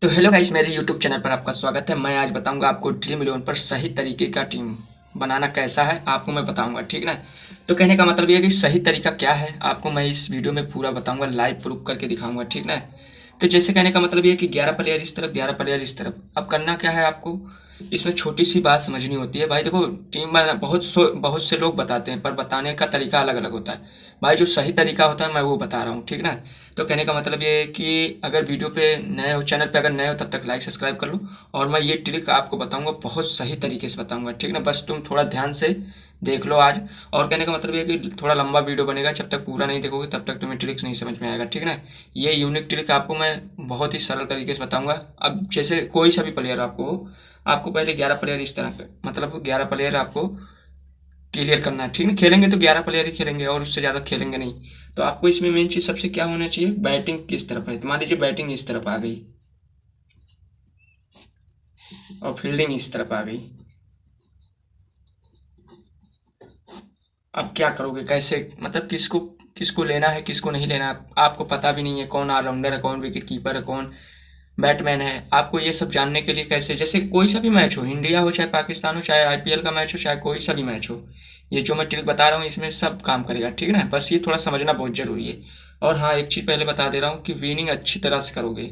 तो hello guys, मेरे YouTube channel पर आपका स्वागत है। मैं आज बताऊंगा आपको ड्रीम इलेवन पर सही तरीके का टीम बनाना कैसा है, आपको मैं बताऊंगा, ठीक ना। तो कहने का मतलब ये है कि सही तरीका क्या है आपको मैं इस वीडियो में पूरा बताऊंगा, लाइव प्रूफ करके दिखाऊंगा, ठीक ना। तो जैसे कहने का मतलब ये है कि 11 प्लेयर इस तरफ, 11 प्लेयर इस तरफ। अब करना क्या है आपको, इसमें छोटी सी बात समझनी होती है भाई। देखो, टीम बनाना बहुत से लोग बताते हैं, पर बताने का तरीका अलग अलग होता है भाई। जो सही तरीका होता है मैं वो बता रहा हूँ, ठीक ना। तो कहने का मतलब ये है कि अगर वीडियो पे नए हो, चैनल पे अगर नए हो, तब तक लाइक सब्सक्राइब कर लो। और मैं ये ट्रिक आपको बताऊंगा, बहुत सही तरीके से बताऊंगा, ठीक ना। बस तुम थोड़ा ध्यान से देख लो आज। और कहने का मतलब ये है कि थोड़ा लंबा वीडियो बनेगा, जब तक पूरा नहीं देखोगे तब तक तुम्हें ट्रिक्स नहीं समझ में आएगा, ठीक ना। ये यूनिक ट्रिक आपको मैं बहुत ही सरल तरीके से बताऊंगा। अब जैसे कोई सा भी प्लेयर आपको हो, आपको पहले 11 प्लेयर इस तरह के, मतलब 11 प्लेयर आपको क्लियर करना है, ठीक है। खेलेंगे तो 11 प्लेयर ही खेलेंगे और उससे ज़्यादा खेलेंगे नहीं। तो आपको इसमें मेन चीज़ सबसे क्या होना चाहिए, बैटिंग किस तरफ है। तो मान लीजिए बैटिंग इस तरफ आ गई और फील्डिंग इस तरफ आ गई। अब क्या करोगे, कैसे, मतलब किसको किसको लेना है, किसको नहीं लेना है, आपको पता भी नहीं है कौन ऑलराउंडर है, कौन विकेट कीपर है, कौन बैटमैन है। आपको ये सब जानने के लिए कैसे, जैसे कोई सा भी मैच हो, इंडिया हो चाहे पाकिस्तान हो, चाहे आईपीएल का मैच हो, चाहे कोई सा भी मैच हो, ये जो मैं ट्रिक बता रहा हूँ इसमें सब काम करेगा, ठीक है ना। बस ये थोड़ा समझना बहुत जरूरी है। और हाँ, एक चीज़ पहले बता दे रहा हूँ कि विनिंग अच्छी तरह से करोगे,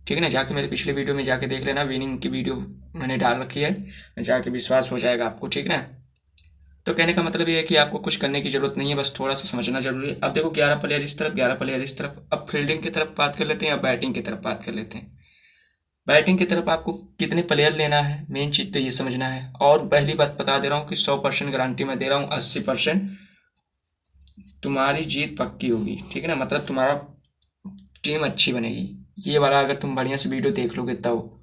ठीक है ना। जाके मेरे पिछले वीडियो में जाके देख लेना, विनिंग की वीडियो मैंने डाल रखी है, जाके विश्वास हो जाएगा आपको, ठीक है ना। तो कहने का मतलब ये है कि आपको कुछ करने की जरूरत नहीं है, बस थोड़ा सा समझना जरूरी है। अब देखो, 11 प्लेयर इस तरफ, 11 प्लेयर इस तरफ। अब फील्डिंग की तरफ बात कर लेते हैं या बैटिंग की तरफ बात कर लेते हैं। बैटिंग की तरफ आपको कितने प्लेयर लेना है, मेन चीज तो ये समझना है। और पहली बात बता दे रहा हूँ कि 100% गारंटी मैं दे रहा हूँ, 80% तुम्हारी जीत पक्की होगी, ठीक है ना। मतलब तुम्हारा टीम अच्छी बनेगी। ये वाला अगर तुम बढ़िया से वीडियो देख लोगे तब,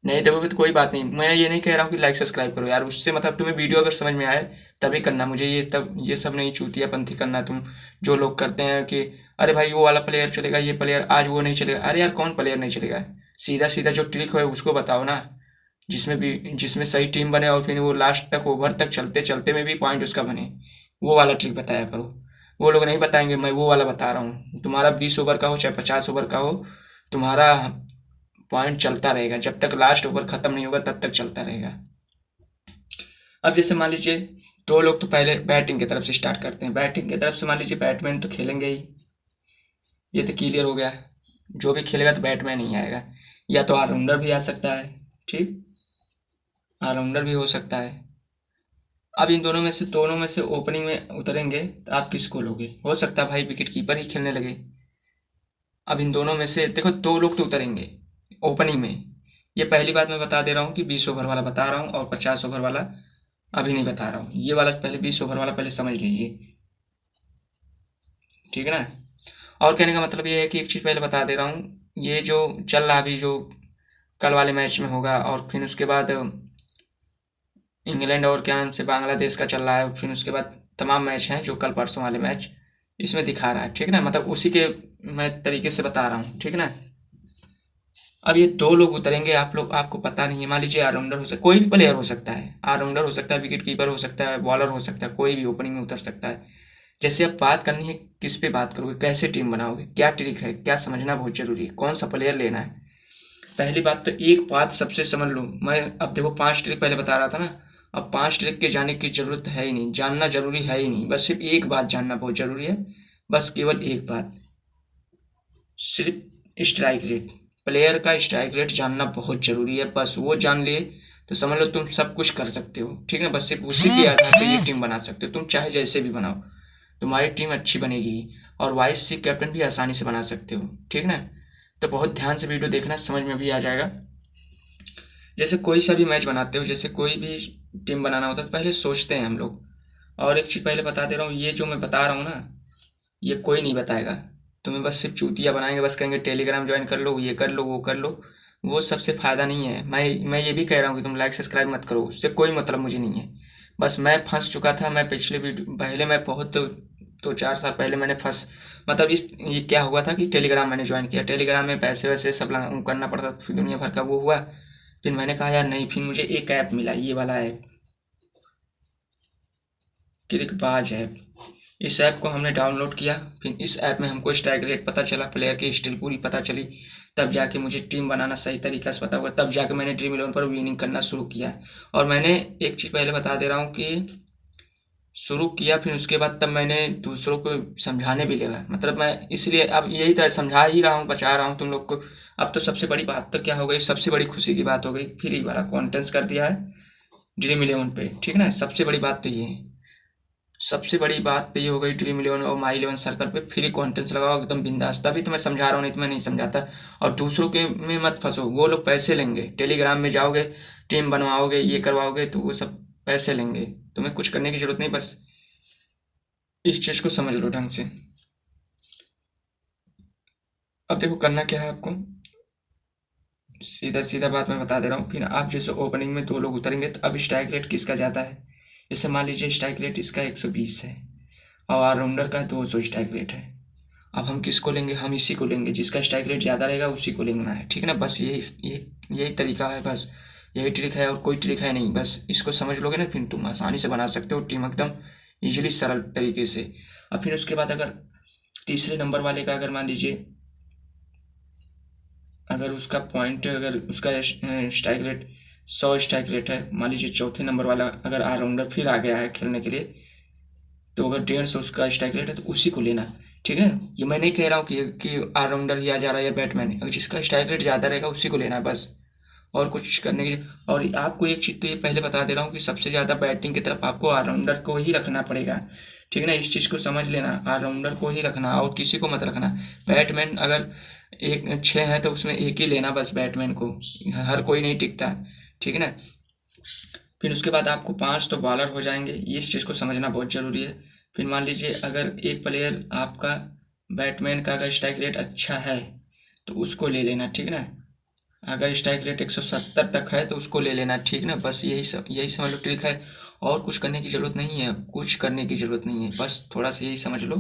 नहीं देखोगे तो कोई बात नहीं। मैं ये नहीं कह रहा हूँ कि लाइक सब्सक्राइब करो यार, उससे मतलब तुम्हें वीडियो अगर समझ में आए तभी करना। मुझे ये तब ये सब नहीं चूतियापंथी करना। तुम जो लोग करते हैं कि अरे भाई वो वाला प्लेयर चलेगा, ये प्लेयर आज वो नहीं चलेगा। अरे यार, कौन प्लेयर नहीं चलेगा, सीधा सीधा जो ट्रिक है उसको बताओ ना, जिसमें सही टीम बने और फिर वो लास्ट तक, ओवर तक चलते चलते में भी पॉइंट उसका बने, वो वाला ट्रिक बताया करो। वो लोग नहीं बताएंगे, मैं वो वाला बता रहा हूँ। तुम्हारा 20 ओवर का हो चाहे 50 ओवर का हो, तुम्हारा पॉइंट चलता रहेगा, जब तक लास्ट ओवर खत्म नहीं होगा तब तक चलता रहेगा। अब जैसे मान लीजिए, दो लोग तो पहले बैटिंग की तरफ से स्टार्ट करते हैं। बैटिंग की तरफ से मान लीजिए बैटमैन तो खेलेंगे ही, ये तो क्लियर हो गया। जो भी खेलेगा तो बैटमैन ही आएगा, या तो ऑलराउंडर भी आ सकता है, ठीक, ऑलराउंडर भी हो सकता है। अब इन दोनों में से ओपनिंग में उतरेंगे तो आप किसको लोगे, हो सकता है भाई विकेट कीपर ही खेलने लगे। अब इन दोनों में से देखो, दो लोग तो उतरेंगे ओपनिंग में। ये पहली बात मैं बता दे रहा हूँ कि 20 ओवर वाला बता रहा हूँ और 50 ओवर वाला अभी नहीं बता रहा हूँ। ये वाला पहले 20 ओवर वाला पहले समझ लीजिए, ठीक है ना। और कहने का मतलब ये है कि एक चीज़ पहले बता दे रहा हूँ, ये जो चल रहा अभी, जो कल वाले मैच में होगा, और फिर उसके बाद इंग्लैंड और क्या नाम से बांग्लादेश का चल रहा है, फिर उसके बाद तमाम मैच हैं जो कल परसों वाले मैच इसमें दिखा रहा है, ठीक है ना। मतलब उसी के मैं तरीके से बता रहा हूँ, ठीक है ना। अब ये दो लोग उतरेंगे, आप लोग, आपको पता नहीं है, मान लीजिए ऑलराउंडर हो सकता, कोई भी प्लेयर हो सकता है, ऑलराउंडर हो सकता है, विकेट कीपर हो सकता है, बॉलर हो सकता है, कोई भी ओपनिंग में उतर सकता है। जैसे अब बात करनी है किस पे बात करोगे, कैसे टीम बनाओगे, क्या ट्रिक है, क्या समझना बहुत जरूरी है, कौन सा प्लेयर लेना है। पहली बात तो एक बात सबसे समझ लो, मैं अब देखो 5 ट्रिक पहले बता रहा था ना, अब 5 ट्रिक के जाने की जरूरत है ही नहीं, जानना जरूरी है ही नहीं, बस सिर्फ एक बात जानना बहुत जरूरी है। बस केवल एक बात, सिर्फ स्ट्राइक रेट, प्लेयर का स्ट्राइक रेट जानना बहुत जरूरी है। बस वो जान लिए तो समझ लो तुम सब कुछ कर सकते हो, ठीक है। बस सिर्फ उसी के आधार पर ये टीम बना सकते हो, तुम चाहे जैसे भी बनाओ तुम्हारी टीम अच्छी बनेगी। और वाइस सी कैप्टन भी आसानी से बना सकते हो, ठीक ना। तो बहुत ध्यान से वीडियो देखना, समझ में भी आ जाएगा। जैसे कोई सा भी मैच बनाते हो, जैसे कोई भी टीम बनाना होता है तो पहले सोचते हैं हम लोग। और एक चीज़ पहले बता दे रहा हूँ, ये जो मैं बता रहा हूँ ना, ये कोई नहीं बताएगा तुम्हें, बस सिर्फ चूतिया बनाएंगे, बस कहेंगे टेलीग्राम ज्वाइन कर लो, ये कर लो, वो कर लो। वो सबसे फ़ायदा नहीं है। मैं ये भी कह रहा हूँ कि तुम लाइक सब्सक्राइब मत करो, उससे कोई मतलब मुझे नहीं है। बस मैं फंस चुका था, मैं पिछले वीडियो पहले मैं बहुत तो 4 साल पहले मैंने फंस, मतलब इस ये क्या हुआ था कि टेलीग्राम मैंने ज्वाइन किया, टेलीग्राम में पैसे वैसे सब करना पड़ता था, फिर दुनिया भर का वो हुआ। फिर मैंने कहा यार नहीं, फिर मुझे एक ऐप मिला, ये वाला ऐप, क्रिकबाज ऐप। इस ऐप को हमने डाउनलोड किया, फिर इस ऐप में हमको स्ट्राइक रेट पता चला, प्लेयर की हिस्ट्री पूरी पता चली। तब जाके मुझे टीम बनाना सही तरीक़ा से पता होगा, तब जाके मैंने ड्रीम 11 पर विनिंग करना शुरू किया। और मैंने एक चीज़ पहले बता दे रहा हूँ कि शुरू किया, फिर उसके बाद तब मैंने दूसरों को समझाने भी लगा, मतलब मैं इसलिए अब यही तो समझा ही रहा हूँ, बचा रहा हूँ तुम लोग को। अब तो सबसे बड़ी बात तो क्या हो गई, सबसे बड़ी खुशी की बात हो गई, फ्री वाला कॉन्टेंस कर दिया है ड्रीम 11 पे, ठीक ना। सबसे बड़ी बात तो ये है, सबसे बड़ी बात तो ये हो गई, ड्रीम 11 और माई 11 सर्कल पे फ्री कॉन्टेंट्स लगाओ एकदम बिंदास। तभी तो मैं समझा रहा हूँ, नहीं तो मैं नहीं समझाता। और दूसरों के में मत फंसो, वो लोग पैसे लेंगे, टेलीग्राम में जाओगे, टीम बनवाओगे, ये करवाओगे, तो वो सब पैसे लेंगे, तुम्हें कुछ करने की जरूरत नहीं, बस इस चीज़ को समझ लो ढंग से। अब देखो करना क्या है आपको, सीधा सीधा बात मैं बता दे रहा हूँ। फिर आप जैसे ओपनिंग में 2 लोग उतरेंगे, तो अब स्ट्राइक रेट किसका ज़्यादा है, जैसे मान लीजिए स्ट्राइक रेट इसका 120 है और ऑलराउंडर का 200 स्ट्राइक रेट है। अब हम किसको लेंगे, हम इसी को लेंगे, जिसका स्ट्राइक रेट ज़्यादा रहेगा उसी को लेना है, ठीक है ना। बस यही तरीका है, बस यही ट्रिक है, और कोई ट्रिक है नहीं। बस इसको समझ लोगे ना, फिर तुम आसानी से बना सकते हो टीम एकदम ईजिली, सरल तरीके से। अब फिर उसके बाद अगर तीसरे नंबर वाले का, अगर मान लीजिए अगर उसका पॉइंट, अगर उसका स्ट्राइक रेट 100 स्ट्राइक रेट है, मान लीजिए चौथे नंबर वाला अगर ऑलराउंडर फिर आ गया है खेलने के लिए, तो अगर 150 उसका स्ट्राइक रेट है तो उसी को लेना, ठीक है। ये मैं नहीं कह रहा हूँ कि ऑलराउंडर ही आ जा रहा है या बैट्समैन, अगर जिसका स्ट्राइक रेट ज़्यादा रहेगा उसी को लेना है बस, और कुछ करने की। और आपको एक चीज़ तो ये पहले बता दे रहा हूँ कि सबसे ज़्यादा बैटिंग की तरफ आपको ऑलराउंडर को ही रखना पड़ेगा, ठीक है ना। इस चीज़ को समझ लेना, ऑलराउंडर को ही रखना और किसी को मत रखना। बैटमैन अगर 6 है तो उसमें एक ही लेना बस, बैटमैन को, हर कोई नहीं टिकता, ठीक है ना। फिर उसके बाद आपको 5 तो बॉलर हो जाएंगे, इस चीज़ को समझना बहुत ज़रूरी है। फिर मान लीजिए अगर एक प्लेयर आपका बैटमैन का अगर स्ट्राइक रेट अच्छा है तो उसको ले लेना, ठीक है ना। अगर स्ट्राइक रेट 170 तक है तो उसको ले लेना, ठीक ना। बस यही समझ लो ट्रिक है, और कुछ करने की ज़रूरत नहीं है, कुछ करने की ज़रूरत नहीं है, बस थोड़ा सा यही समझ लो।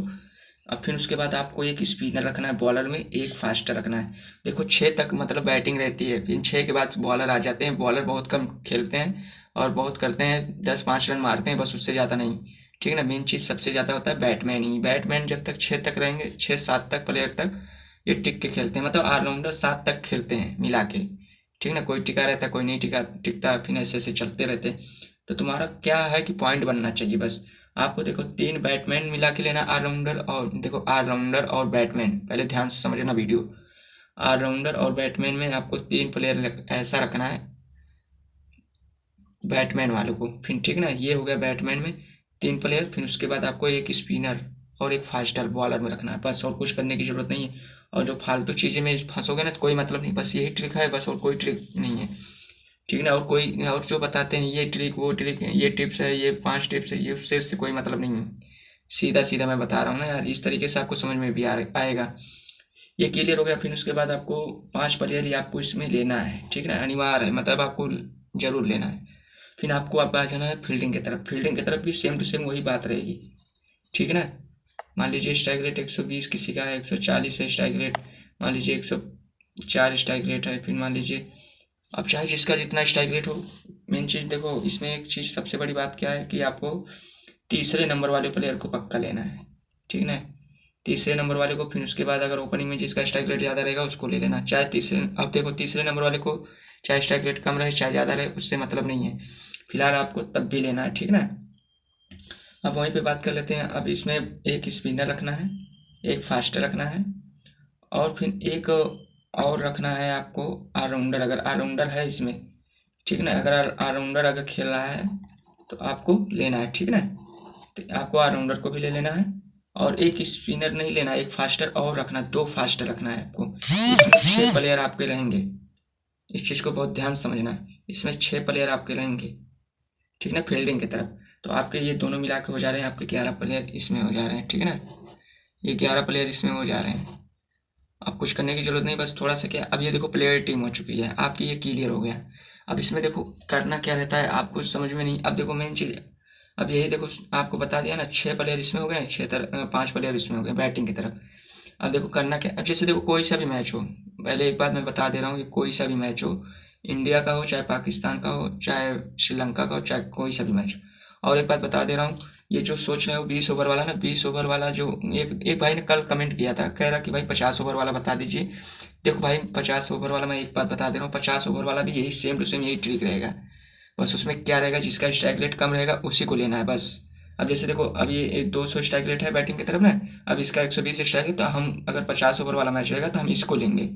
अब फिर उसके बाद आपको एक स्पिनर रखना है बॉलर में, एक फास्टर रखना है। देखो 6 तक मतलब बैटिंग रहती है, फिर 6 के बाद बॉलर आ जाते हैं। बॉलर बहुत कम खेलते हैं और बहुत करते हैं 10-5 रन मारते हैं बस, उससे ज़्यादा नहीं, ठीक है ना। मेन चीज़ सबसे ज़्यादा होता है बैटमैन ही। बैटमैन जब तक 6 तक रहेंगे, 6-7 तक प्लेयर तक ये टिक के खेलते हैं, मतलब ऑलराउंडर 7 तक खेलते हैं मिला के, ठीक ना। कोई टिका रहता है, कोई नहीं टिकता, फिर ऐसे ऐसे चलते रहते हैं। तो तुम्हारा क्या है कि पॉइंट बनना चाहिए बस आपको। देखो 3 बैटमैन मिला के लेना, ऑलराउंडर और, देखो ऑलराउंडर और बैटमैन, पहले ध्यान से समझना वीडियो। ऑलराउंडर और बैटमैन में आपको 3 प्लेयर ऐसा रखना है बैटमैन वालों को, फिर ठीक ना। ये हो गया बैटमैन में 3 प्लेयर। फिर उसके बाद आपको एक स्पिनर और एक फास्टर बॉलर में रखना है बस, और कुछ करने की ज़रूरत नहीं है। और जो फालतू चीज़ें में फंसोगे ना तो कोई मतलब नहीं, बस यही ट्रिक है बस, और कोई ट्रिक नहीं है, ठीक ना। और जो बताते हैं ये ट्रिक वो ट्रिक, ये टिप्स है, ये 5 टिप्स है, ये उससे कोई मतलब नहीं है। सीधा सीधा मैं बता रहा हूँ ना यार, इस तरीके से आपको समझ में भी आएगा। ये क्लियर हो गया। फिर उसके बाद आपको 5 प्लेयर ही आपको इसमें लेना है, ठीक ना, अनिवार्य है, मतलब आपको जरूर लेना है। फिर आपको आप आ जाना है फील्डिंग की तरफ। फील्डिंग की तरफ भी सेम टू सेम वही बात रहेगी, ठीक है ना। मान लीजिए स्ट्राइक रेट 120 किसी का है, 140 है स्ट्राइक रेट, मान लीजिए 104 स्ट्राइक रेट है। फिर मान लीजिए अब चाहे जिसका जितना स्ट्राइक रेट हो, मेन चीज़ देखो इसमें एक चीज़ सबसे बड़ी बात क्या है कि आपको तीसरे नंबर वाले प्लेयर को पक्का लेना है, ठीक ना। तीसरे नंबर वाले को, फिर उसके बाद अगर ओपनिंग में जिसका स्ट्राइक रेट ज़्यादा रहेगा उसको ले लेना। चाहे अब देखो तीसरे नंबर वाले को चाहे स्ट्राइक रेट कम रहे चाहे ज़्यादा रहे, उससे मतलब नहीं है, फिलहाल आपको तब भी लेना है, ठीक ना। अब वहीं पे बात कर लेते हैं। अब इसमें एक स्पिनर रखना है, एक फास्टर रखना है, और फिर एक और रखना है आपको ऑलराउंडर, अगर ऑलराउंडर है इसमें, ठीक ना। अगर ऑलराउंडर अगर खेल रहा है तो आपको लेना है, ठीक ना। तो आपको ऑलराउंडर को भी ले लेना है, और एक स्पिनर नहीं लेना, एक फास्टर और रखना, 2 फास्टर रखना है आपको। इसमें 6 प्लेयर आपके रहेंगे, इस चीज़ को बहुत ध्यान समझना है। इसमें 6 प्लेयर आपके रहेंगे, ठीक ना, फील्डिंग की तरफ। तो आपके ये दोनों मिला के हो जा रहे हैं आपके 11 प्लेयर इसमें हो जा रहे हैं, ठीक है ना। ये 11 प्लेयर इसमें हो जा रहे हैं। अब कुछ करने की जरूरत नहीं, बस थोड़ा सा क्या, अब ये देखो प्लेयर टीम हो चुकी है आपकी, ये क्लियर हो गया। अब इसमें देखो करना क्या रहता है आपको समझ में नहीं। अब देखो मेन चीज़, अब यही देखो आपको बता दिया ना, 6 प्लेयर इसमें हो गए, 5 प्लेयर इसमें हो गए बैटिंग की तरफ। अब देखो करना क्या, अब जैसे देखो कोई सा भी मैच हो, पहले एक बात मैं बता दे रहा हूँ कि कोई सा भी मैच हो, इंडिया का हो चाहे पाकिस्तान का हो चाहे श्रीलंका का हो चाहे कोई सा भी मैच हो, और एक बात बता दे रहा हूँ, ये जो सोच रहे हो 20 ओवर वाला ना, 20 ओवर वाला जो एक भाई ने कल कमेंट किया था, कह रहा कि भाई 50 ओवर वाला बता दीजिए। देखो भाई 50 ओवर वाला मैं एक बात बता दे रहा हूँ, 50 ओवर वाला भी यही सेम टू सेम यही ट्रिक रहेगा। बस उसमें क्या रहेगा, जिसका स्ट्राइक रेट कम रहेगा उसी को लेना है बस। अब जैसे देखो, अब ये 200 स्ट्राइक रेट है बैटिंग की तरफ ना, अब इसका 120 स्ट्राइक है, तो हम अगर 50 ओवर वाला मैच रहेगा तो हम इसको लेंगे।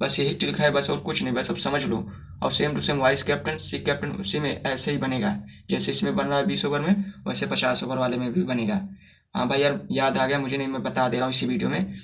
बस यही ट्रिक है बस, और कुछ नहीं, बस अब समझ लो। और same to same vice captain see captain उसी में ऐसे ही बनेगा, जैसे इसमें बन रहा है 20 ओवर में, वैसे 50 ओवर वाले में भी बनेगा। हाँ भाई यार, याद आ गया मुझे, नहीं मैं बता दे रहा हूँ इसी वीडियो में।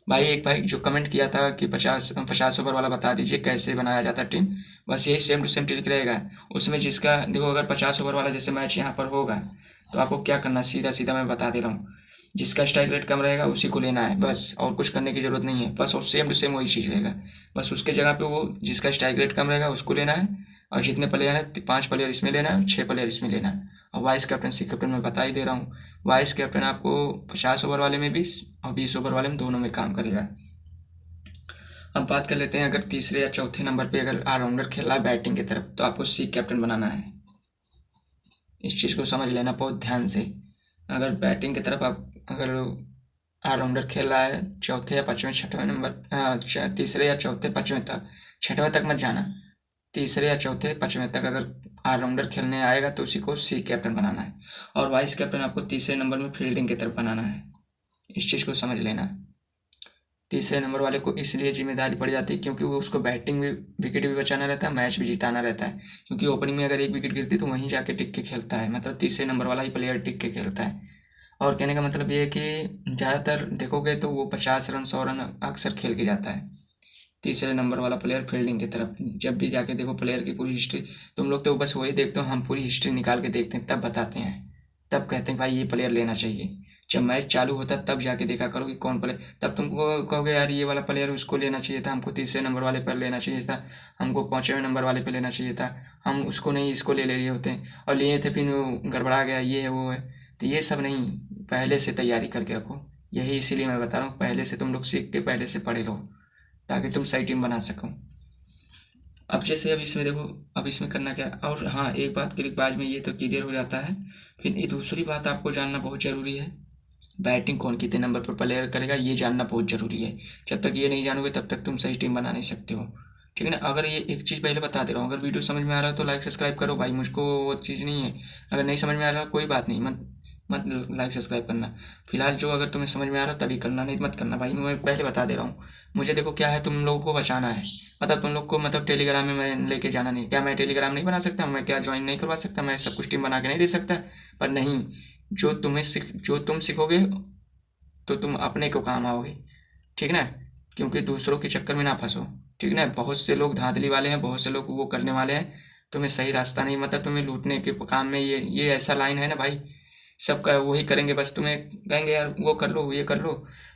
भाई एक भाई जो कमेंट किया था कि 50 ओवर वाला बता दीजिए कैसे बनाया जाता है टीम, बस यही सेम टू सेम ट्रिक रहेगा। उसमें जिसका देखो, अगर 50 ओवर वाला जैसे मैच यहाँ पर होगा, तो आपको क्या करना, सीधा सीधा मैं बता दे रहा हूँ, जिसका स्ट्राइक रेट कम रहेगा उसी को लेना है बस, और कुछ करने की जरूरत नहीं है बस, और सेम टू सेम वही चीज़ रहेगा। बस उसके जगह पे वो जिसका स्ट्राइक रेट कम रहेगा उसको लेना है, और जितने प्लेयर हैं 5 प्लेयर इसमें लेना है, 6 प्लेयर इसमें लेना है। और वाइस कैप्टन सी कैप्टन मैं बता ही दे रहा हूँ, वाइस कैप्टन आपको 50 ओवर वाले में 20 और 20 ओवर वाले में दोनों में काम करेगा। अब बात कर लेते हैं, अगर तीसरे या चौथे नंबर पे अगर ऑलराउंडर खेल रहा है बैटिंग की तरफ, तो आपको सी कैप्टन बनाना है। इस चीज़ को समझ लेना बहुत ध्यान से। अगर बैटिंग की तरफ आप अगर ऑलराउंडर खेल रहा है चौथे या पाँचवें छठवें नंबर, तीसरे या चौथे पाँचवें तक, छठवें तक मत जाना, तीसरे या चौथे पाँचवें तक अगर ऑलराउंडर खेलने आएगा तो उसी को सी कैप्टन बनाना है। और वाइस कैप्टन आपको तीसरे नंबर में फील्डिंग की तरफ बनाना है। इस चीज़ को समझ लेना। तीसरे नंबर वाले को इसलिए जिम्मेदारी पड़ जाती है क्योंकि वो उसको बैटिंग भी, विकेट भी बचाना रहता है, मैच भी जिताना रहता है। क्योंकि ओपनिंग में अगर एक विकेट गिरती तो वहीं जाके टिक के खेलता है, मतलब तीसरे नंबर वाला ही प्लेयर टिक के खेलता है। और कहने का मतलब ये है कि ज़्यादातर देखोगे तो वो 50 रन 100 रन अक्सर खेल के जाता है तीसरे नंबर वाला प्लेयर फील्डिंग की तरफ। जब भी जाके देखो प्लेयर की पूरी हिस्ट्री, तुम लोग तो बस वही देखते हो, हम पूरी हिस्ट्री निकाल के देखते हैं तब बताते हैं, तब कहते हैं भाई ये प्लेयर लेना चाहिए। जब मैच चालू होता है तब जाके देखा करो कि कौन प्लेयर, तब तुमको कहोगे यार ये वाला प्लेयर उसको लेना चाहिए था, हमको तीसरे नंबर वाले पर लेना चाहिए था, हमको 5वें नंबर वाले पे लेना चाहिए था, हम उसको नहीं इसको ले लिए होते हैं, और लिए थे फिर वो गड़बड़ा गया, ये है वो है। तो ये सब नहीं, पहले से तैयारी करके रखो। यही इसीलिए मैं बता रहा हूँ, पहले से तुम लोग सीख के पहले से पढ़े रहो ताकि तुम सही टीम बना सको। अब जैसे अब इसमें देखो, अब इसमें करना क्या, और हाँ एक बात क्रिकबाज में ये तो क्लियर हो जाता है। फिर ये दूसरी बात आपको जानना बहुत ज़रूरी है, बैटिंग कौन कितने नंबर पर प्लेयर करेगा ये जानना बहुत ज़रूरी है। जब तक ये नहीं जानोगे तब तक तुम सही टीम बना नहीं सकते हो, ठीक है ना। अगर ये एक चीज़ पहले बता दे रहा हूँ, अगर वीडियो समझ में आ रहा है तो लाइक सब्सक्राइब करो भाई, मुझको वो चीज़ नहीं है। अगर नहीं समझ में आ रहा कोई बात नहीं, मत मत लाइक सब्सक्राइब करना। फिलहाल जो अगर तुम्हें समझ में आ रहा तभी करना, नहीं मत करना भाई, मैं पहले बता दे रहा हूँ। मुझे देखो क्या है, तुम लोगों को बचाना है, मतलब तुम लोग को मतलब टेलीग्राम में मैं लेके जाना नहीं। क्या मैं टेलीग्राम नहीं बना सकता, मैं क्या ज्वाइन नहीं करवा सकता, मैं सब कुछ टीम बना के नहीं दे सकता? पर नहीं, जो तुम सीखोगे तो तुम अपने को काम आओगे, ठीक ना। क्योंकि दूसरों के चक्कर में ना फंसो, ठीक ना। बहुत से लोग धांधली वाले हैं, बहुत से लोग वो करने वाले हैं, तुम्हें सही रास्ता नहीं, मतलब तुम्हें लूटने के काम में ये ऐसा लाइन है ना भाई, सबका वही करेंगे, बस तुम्हें कहेंगे यार वो कर लो, ये कर लो,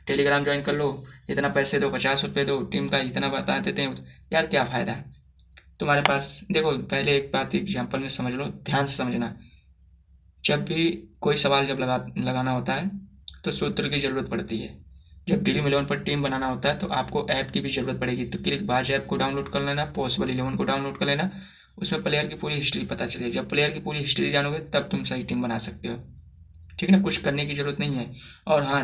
टेलीग्राम ज्वाइन कर लो, इतना पैसे दो, 50 रुपये दो, टीम का इतना बता देते हैं। यार क्या फ़ायदा तुम्हारे पास। देखो पहले एक बात एग्जाम्पल में समझ लो, ध्यान से समझना। जब भी कोई सवाल जब लगाना होता है तो सूत्र की ज़रूरत पड़ती है। जब ड्रीम 11 पर टीम बनाना होता है तो आपको ऐप की भी ज़रूरत पड़ेगी। तो क्रिकबाज ऐप को डाउनलोड कर लेना, पॉसिबल 11 को डाउनलोड कर लेना, उसमें प्लेयर की पूरी हिस्ट्री पता चलेगी। जब प्लेयर की पूरी हिस्ट्री जानोगे तब तुम सही टीम बना सकते हो, ठीक है ना। कुछ करने की ज़रूरत नहीं है। और हाँ,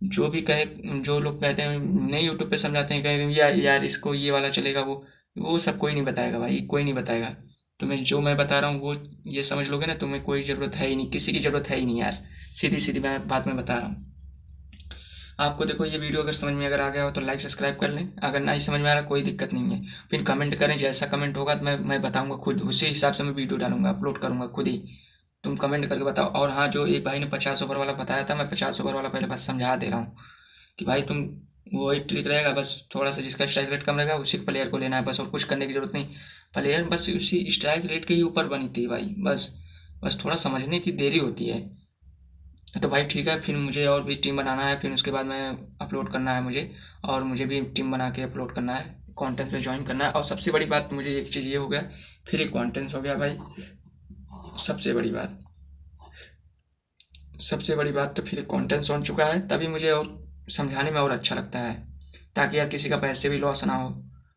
जो भी कहे, जो लोग कहते हैं नहीं यूट्यूब पे समझाते हैं, कहें यार इसको ये वाला चलेगा, वो सब कोई नहीं बताएगा भाई, कोई नहीं बताएगा तुम्हें। जो मैं बता रहा हूँ वो ये समझ लोगे ना, तुम्हें कोई ज़रूरत है ही नहीं, किसी की ज़रूरत है ही नहीं यार, सीधी सीधी बात मैं बता रहा हूँ आपको। देखो ये वीडियो अगर समझ में अगर आ गया हो तो लाइक सब्सक्राइब कर लें, अगर नहीं समझ में आ रहा कोई दिक्कत नहीं है, फिर कमेंट करें, जैसा कमेंट होगा तो मैं बताऊँगा खुद, उसी हिसाब से मैं वीडियो डालूंगा, अपलोड करूँगा खुद ही। तुम कमेंट करके बताओ। और हाँ, जो एक भाई ने 50 ओवर वाला बताया था, मैं 50 ओवर वाला पहले बस समझा दे रहा हूँ कि भाई तुम वही ट्रिक रहेगा, बस थोड़ा सा जिसका स्ट्राइक रेट कम रहेगा उसी प्लेयर को लेना है बस, और कुछ करने की जरूरत नहीं। प्लेयर बस उसी स्ट्राइक रेट के ही ऊपर बनी थी भाई, बस थोड़ा समझने की देरी होती है। तो भाई ठीक है, फिर मुझे और भी टीम बनाना है, फिर उसके बाद मैं अपलोड करना है मुझे, और मुझे भी टीम बना के अपलोड करना है, कॉन्टेंट्स में ज्वाइन करना है। और सबसे बड़ी बात मुझे एक चीज़ ये हो गया, फिर एक कॉन्टेंट्स हो गया भाई, सबसे बड़ी बात, तो फिर कॉन्टेंट्स हो चुका है, तभी मुझे और समझाने में और अच्छा लगता है, ताकि यार किसी का पैसे भी लॉस ना हो,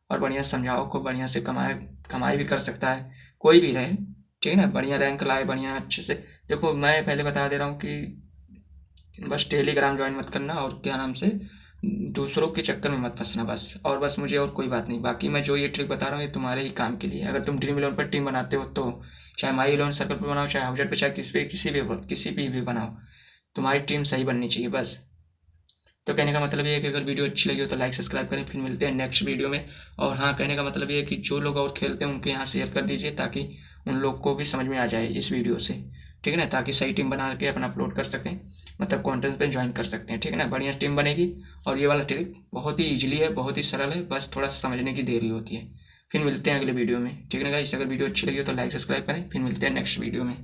और बढ़िया समझाओ, खूब बढ़िया से कमाई भी कर सकता है, कोई भी रहे, ठीक है ना, बढ़िया रैंक लाए, बढ़िया अच्छे से। देखो मैं पहले बता दे रहा हूँ कि बस टेलीग्राम ज्वाइन मत करना, और क्या नाम से, दूसरों के चक्कर में मत फंसना बस, और बस मुझे और कोई बात नहीं। बाकी मैं जो ये ट्रिक बता रहा हूँ ये तुम्हारे ही काम के लिए। अगर तुम ड्रीम इलेवन पर टीम बनाते हो तो चाहे माई इलेवन सर्कल पर बनाओ, चाहे हाउजेट पे, चाहे किसी भी बनाओ, तुम्हारी टीम सही बननी चाहिए बस। तो कहने का मतलब ये है कि अगर वीडियो अच्छी लगी हो तो लाइक सब्सक्राइब करें, फिर मिलते हैं नेक्स्ट वीडियो में। और हाँ, कहने का मतलब ये है कि जो लोग और खेलते हैं उनके यहाँ शेयर कर दीजिए, ताकि उन लोग को भी समझ में आ जाए इस वीडियो से, ठीक है ना, ताकि सही टीम बना के अपना अपलोड कर सकें, मतलब कॉन्टेंट पे ज्वाइन कर सकते हैं, ठीक है ना, बढ़िया टीम बनेगी। और ये वाला ट्रिक बहुत ही ईजिली है, बहुत ही सरल है, बस थोड़ा सा समझने की देरी होती है। फिर मिलते हैं अगले वीडियो में, ठीक है ना गाइस। अगर वीडियो अच्छी लगी हो तो लाइक सब्सक्राइब करें, फिर मिलते हैं नेक्स्ट वीडियो में।